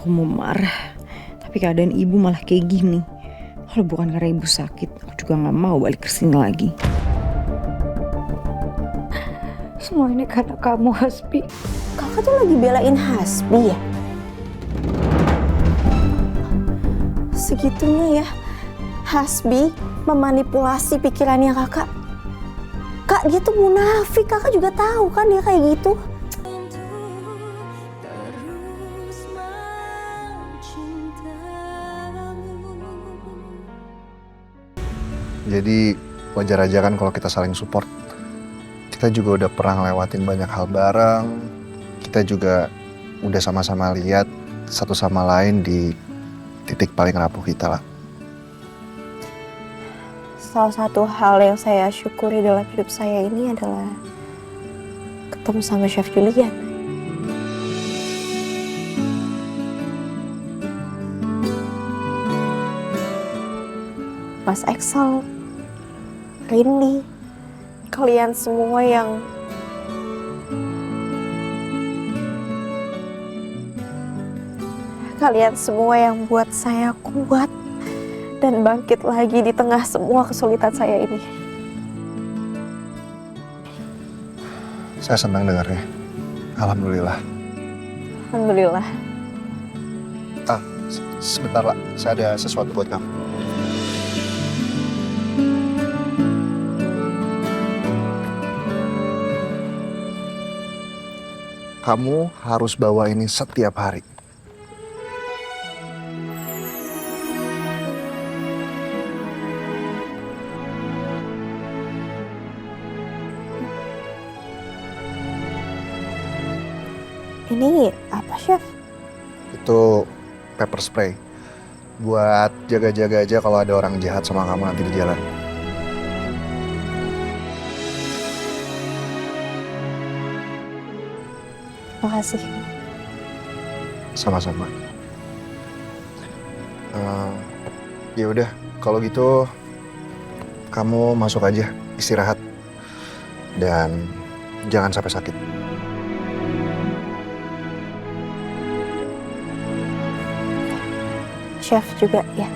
Aku mau marah, tapi keadaan ibu malah kayak gini. Kalau bukan karena ibu sakit, aku juga gak mau balik ke sini lagi. Semua ini karena kamu, Hasbi. Kakak tuh lagi belain Hasbi ya? Segitunya ya, Hasbi memanipulasi pikirannya kakak. Kak, dia tuh munafik, kakak juga tahu kan dia kayak gitu. Jadi wajar aja kan kalau kita saling support. Kita juga udah pernah ngelewatin banyak hal bareng. Kita juga udah sama-sama lihat satu sama lain di titik paling rapuh kita lah. Salah satu hal yang saya syukuri dalam hidup saya ini adalah ketemu sama Chef Julian. Mas Excel, Rindy, kalian semua yang buat saya kuat dan bangkit lagi di tengah semua kesulitan saya ini. Saya senang dengarnya. Alhamdulillah. Alhamdulillah. Sebentar lah, saya ada sesuatu buat kamu. Kamu harus bawa ini setiap hari. Ini apa, Chef? Itu pepper spray. Buat jaga-jaga aja kalau ada orang jahat sama kamu nanti di jalan. Makasih. Sama-sama. Ya udah, kalau gitu kamu masuk aja, istirahat. Dan jangan sampai sakit. Chef juga ya.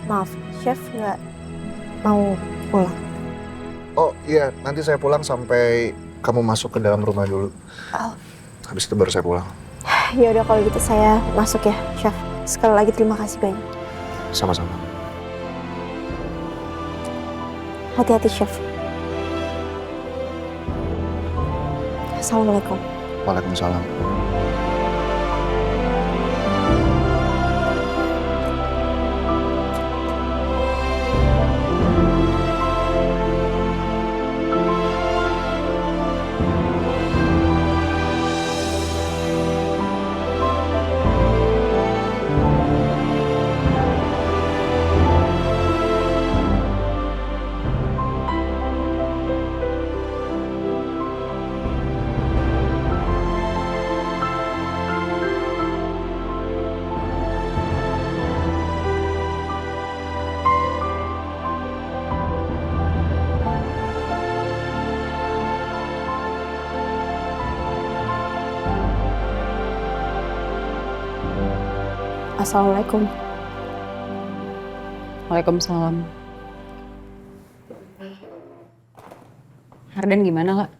Maaf, Chef nggak mau pulang. Oh iya, nanti saya pulang sampai kamu masuk ke dalam rumah dulu. Oh. Habis itu baru saya pulang. Ya udah kalau gitu saya masuk ya, Chef. Sekali lagi terima kasih banyak. Sama-sama. Hati-hati, Chef. Assalamualaikum. Waalaikumsalam. Assalamualaikum. Waalaikumsalam. Arden gimana, Kak?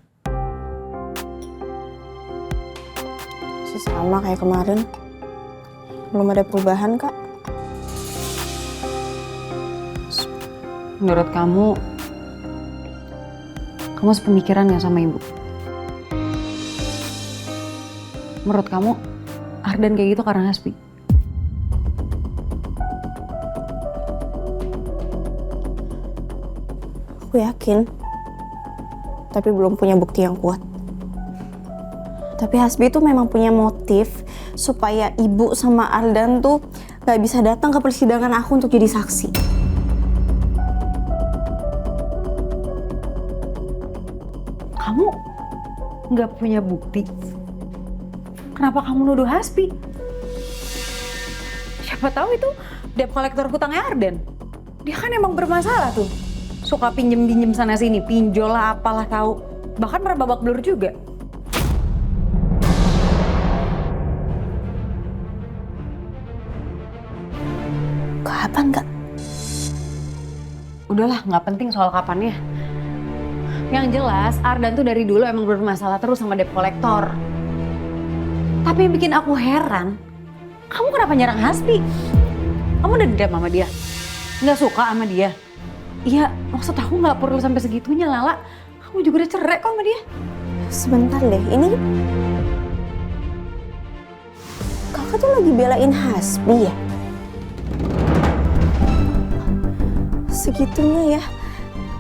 Masih sama kayak kemarin. Belum ada perubahan, Kak. Menurut kamu sepemikiran gak sama ibu? Menurut kamu, Arden kayak gitu karena Hasbi? Aku yakin, tapi belum punya bukti yang kuat. Tapi Hasbi tuh memang punya motif supaya ibu sama Ardan tuh gak bisa datang ke persidangan aku untuk jadi saksi. Kamu nggak punya bukti? Kenapa kamu nuduh Hasbi? Siapa tahu itu debt kolektor hutangnya Arden. Dia kan emang bermasalah tuh. Suka pinjem-pinjem sana sini, pinjol lah apalah tahu. Bahkan pernah babak belur juga. Kapan, Kak? Udahlah, nggak penting soal kapannya. Yang jelas, Ardan tuh dari dulu emang bermasalah terus sama debt kolektor. Tapi yang bikin aku heran, kamu kenapa nyerang Hasbi? Kamu udah dendam sama dia? Nggak suka sama dia? Iya, maksud aku nggak perlu sampai segitunya, Lala. Kamu juga udah cerai kok sama dia. Sebentar deh, ini kakak tuh lagi belain Hasbi ya? Segitunya ya,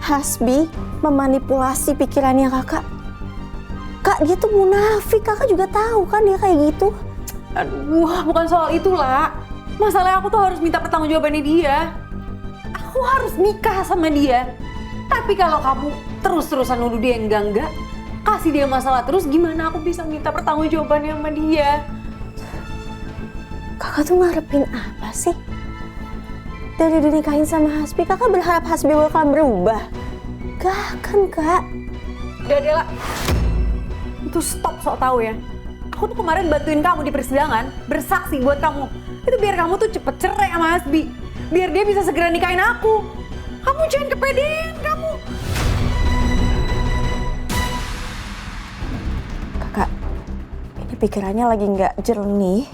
Hasbi memanipulasi pikirannya kakak. Kak, dia tuh munafik, kakak juga tahu kan dia kayak gitu. Aduh, bukan soal itu, lah. Masalahnya aku tuh harus minta pertanggungjawabannya dia. Aku harus nikah sama dia. Tapi kalau kamu terus-terusan nuduh dia enggak, kasih dia masalah terus, gimana aku bisa minta pertanggungjawabannya sama dia? Kakak tuh ngarepin apa sih? Dari dinikahin sama Hasbi, kakak berharap Hasbi bakal berubah? Gak kan, Kak? Udah, Dela. Itu stop sok tahu ya. Aku tuh kemarin bantuin kamu di persidangan, bersaksi buat kamu. Itu biar kamu tuh cepet cerai sama Hasbi. Biar dia bisa segera nikahin aku. Kamu jangan kepedean kamu. Kakak, ini pikirannya lagi nggak jernih.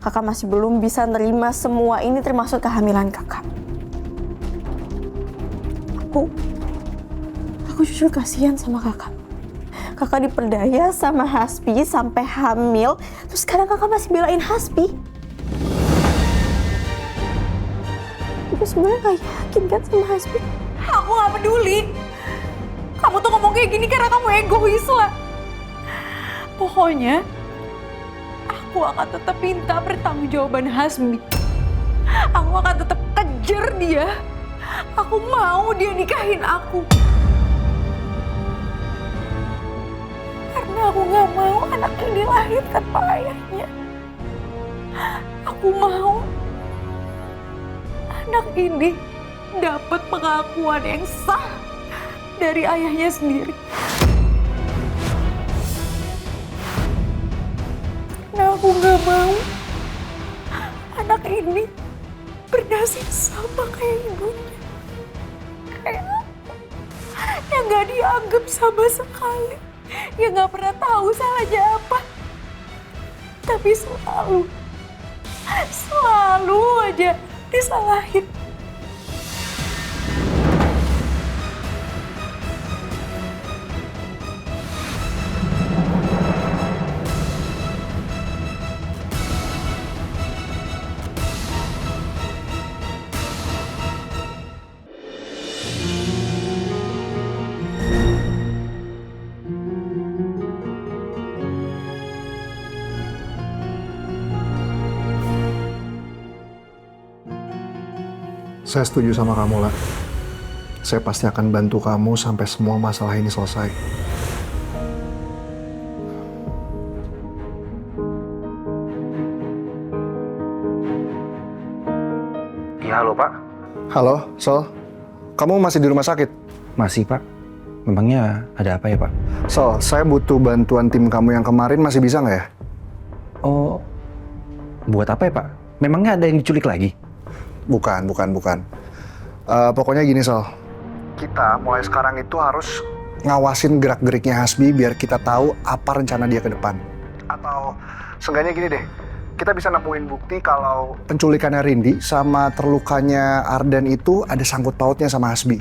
Kakak masih belum bisa nerima semua ini termasuk kehamilan kakak. Aku jujur kasihan sama kakak. Kakak diperdaya sama Hasbi sampai hamil, terus sekarang kakak masih belain Hasbi. Ibu sebenarnya gak yakin kan sama Hasbi? Aku gak peduli. Kamu tuh ngomong kayak gini karena kamu egois lah. Pokoknya, aku akan tetap minta pertanggungjawaban Hasbi. Aku akan tetap kejar dia. Aku mau dia nikahin aku. Karena aku gak mau anak ini lahir tanpa ayahnya. Aku mau anak ini dapat pengakuan yang sah dari ayahnya sendiri. Nah, aku gak mau anak ini bernasib sama kayak ibunya. Kayak aku, yang gak dianggap sama sekali. Yang gak pernah tahu salahnya apa. Tapi selalu aja disalahin. Saya setuju sama kamu, lah. Saya pasti akan bantu kamu sampai semua masalah ini selesai. Ya, halo Pak. Halo, Sol. Kamu masih di rumah sakit? Masih Pak. Memangnya ada apa ya Pak? Sol, saya butuh bantuan tim kamu yang kemarin, masih bisa nggak ya? Oh, buat apa ya Pak? Memangnya ada yang diculik lagi? Bukan. Pokoknya gini, Sol. Kita mulai sekarang itu harus ngawasin gerak-geriknya Hasbi biar kita tahu apa rencana dia ke depan. Atau seenggaknya gini deh, kita bisa nemuin bukti kalau penculikannya Rindy sama terlukanya Ardan itu ada sangkut pautnya sama Hasbi.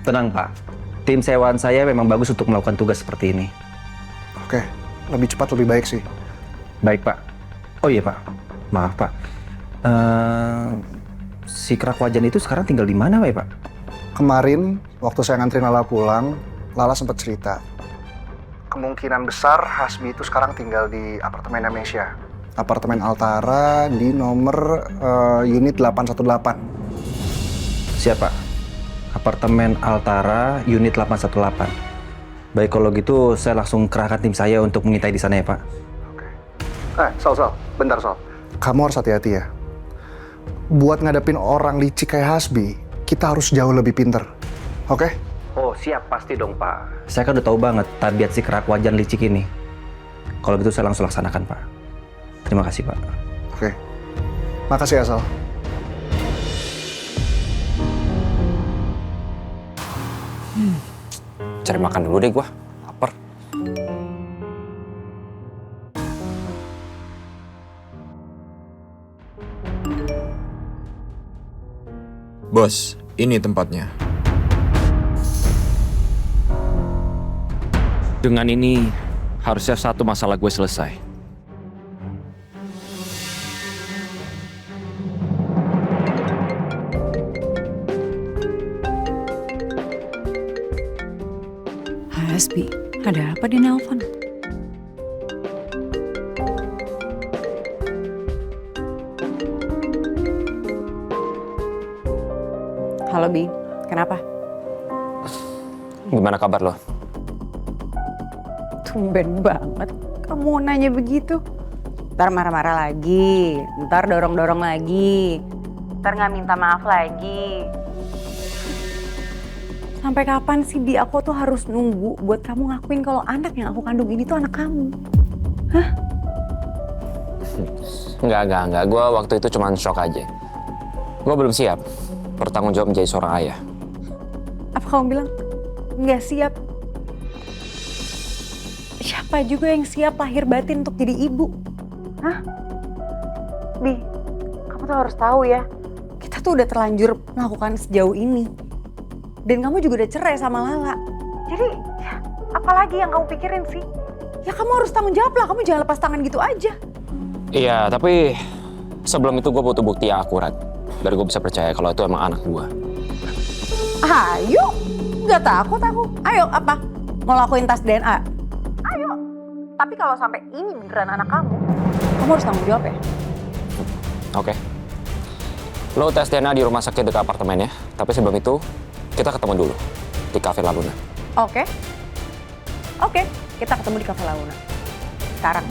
Tenang Pak. Tim sewaan saya memang bagus untuk melakukan tugas seperti ini. Oke, lebih cepat lebih baik sih. Baik Pak. Oh iya Pak. Maaf Pak. Si kerak wajan itu sekarang tinggal di mana Pak? Kemarin, waktu saya nganterin Lala pulang, Lala sempat cerita. Kemungkinan besar Hasbi itu sekarang tinggal di apartemen Amnesia. Apartemen Altara di nomor unit 818. Siapa? Apartemen Altara, unit 818. Baik, kalau gitu saya langsung kerahkan tim saya untuk mengintai di sana ya Pak. Oke. Sal. Bentar, Sal. Kamu harus hati-hati ya. Buat ngadepin orang licik kayak Hasbi, kita harus jauh lebih pinter. Oke? Oh siap, pasti dong Pak. Saya kan udah tahu banget tabiat si kerak wajan licik ini. Kalau gitu saya langsung laksanakan Pak. Terima kasih Pak. Oke. Makasih ya, Sal. Cari makan dulu deh gua. Lapar. Bos, ini tempatnya. Dengan ini, harusnya satu masalah gue selesai. Hasbi, ada apa di nelpon? Halo Bi, kenapa? Gimana kabar lo? Tumben banget kamu nanya begitu. Ntar marah-marah lagi, ntar dorong-dorong lagi, ntar nggak minta maaf lagi. Sampai kapan sih Bi, aku tuh harus nunggu buat kamu ngakuin kalau anak yang aku kandung ini tuh anak kamu? Hah? Enggak. Gue waktu itu cuma shock aja. Gue belum siap bertanggung jawab menjadi seorang ayah. Apa kamu bilang nggak siap? Siapa juga yang siap lahir batin untuk jadi ibu? Hah? Bi, kamu tuh harus tahu ya, kita tuh udah terlanjur melakukan sejauh ini. Dan kamu juga udah cerai sama Lala. Jadi, ya, apalagi yang kamu pikirin sih? Ya kamu harus tanggung jawab lah, kamu jangan lepas tangan gitu aja. Iya, tapi sebelum itu gue butuh bukti yang akurat. Biar gue bisa percaya kalau itu emang anak gue. Ayo, nggak takut aku. Ayo, apa? Mau lakuin tes DNA? Ayo. Tapi kalau sampai ini beneran anak kamu harus tanggung jawab ya. Oke. Lo tes DNA di rumah sakit dekat apartemen ya. Tapi sebelum itu, kita ketemu dulu di Cafe La Luna. Oke, kita ketemu di Cafe La Luna. Sekarang.